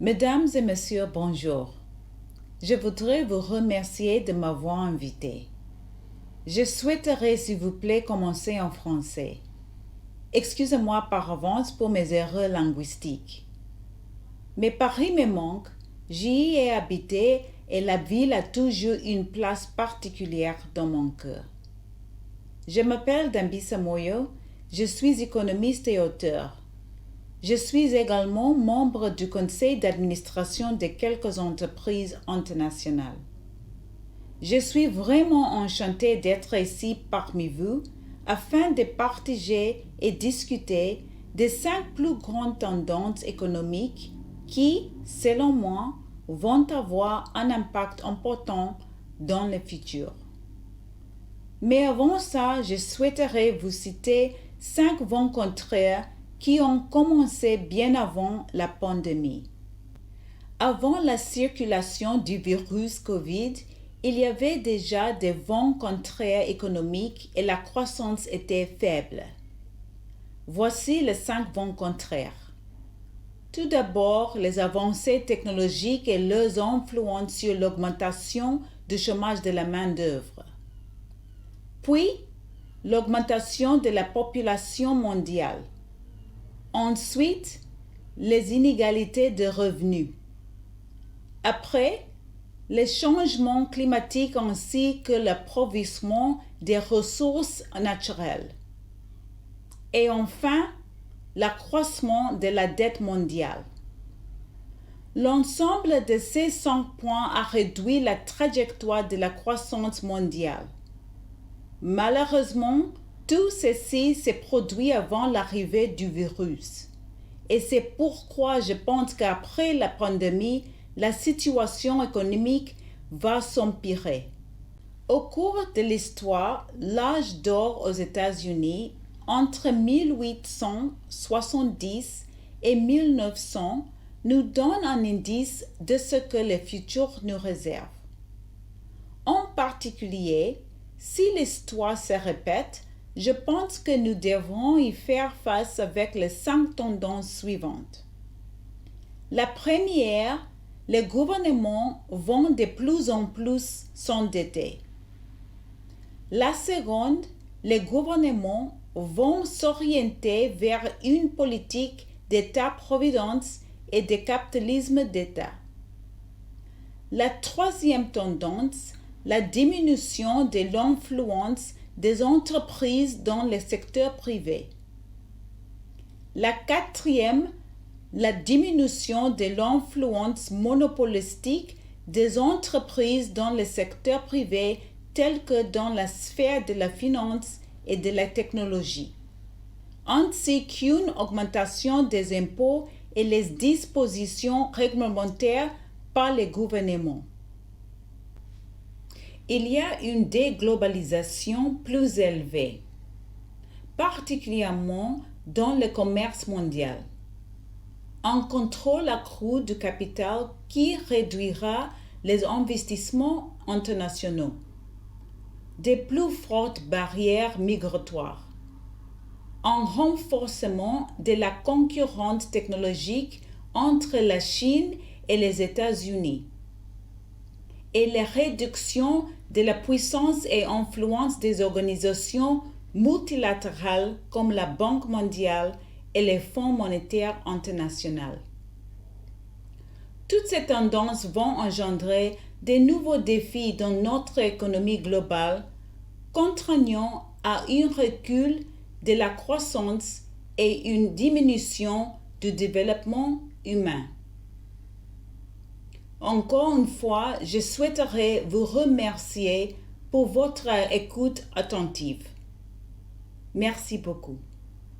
Mesdames et messieurs, bonjour. Je voudrais vous remercier de m'avoir invité. Je souhaiterais, s'il vous plaît, commencer en français. Excusez-moi par avance pour mes erreurs linguistiques. Mais Paris me manque, j'y ai habité et la ville a toujours une place particulière dans mon cœur. Je m'appelle Dambisa Moyo, je suis économiste et auteur. Je suis également membre du conseil d'administration de quelques entreprises internationales. Je suis vraiment enchantée d'être ici parmi vous afin de partager et discuter des 5 plus grandes tendances économiques qui, selon moi, vont avoir un impact important dans le futur. Mais avant ça, je souhaiterais vous citer 5 vents contraires qui ont commencé bien avant la pandémie. Avant la circulation du virus Covid, il y avait déjà des vents contraires économiques et la croissance était faible. Voici les 5 vents contraires. Tout d'abord, les avancées technologiques et leurs influences sur l'augmentation du chômage de la main-d'œuvre. Puis, l'augmentation de la population mondiale. Ensuite, les inégalités de revenus. Après, les changements climatiques ainsi que l'appauvrissement des ressources naturelles. Et enfin, l'accroissement de la dette mondiale. L'ensemble de ces 5 points a réduit la trajectoire de la croissance mondiale. Malheureusement, tout ceci s'est produit avant l'arrivée du virus. Et c'est pourquoi je pense qu'après la pandémie, la situation économique va s'empirer. Au cours de l'histoire, l'âge d'or aux États-Unis, entre 1870 et 1900, nous donne un indice de ce que le futur nous réserve. En particulier, si l'histoire se répète, je pense que nous devrons y faire face avec les 5 tendances suivantes. La première, les gouvernements vont de plus en plus s'endetter. La seconde, les gouvernements vont s'orienter vers une politique d'État-providence et de capitalisme d'État. La troisième tendance, la diminution de l'influence des entreprises dans le secteur privé. La quatrième, la diminution de l'influence monopolistique des entreprises dans le secteur privé tel que dans la sphère de la finance et de la technologie, ainsi qu'une augmentation des impôts et les dispositions réglementaires par les gouvernements. Il y a une déglobalisation plus élevée, particulièrement dans le commerce mondial. Un contrôle accru du capital qui réduira les investissements internationaux. De plus fortes barrières migratoires. Un renforcement de la concurrence technologique entre la Chine et les États-Unis. Et la réduction de la puissance et influence des organisations multilatérales comme la Banque mondiale et les Fonds monétaires internationaux. Toutes ces tendances vont engendrer de nouveaux défis dans notre économie globale, contraignant à un recul de la croissance et une diminution du développement humain. Encore une fois, je souhaiterais vous remercier pour votre écoute attentive. Merci beaucoup.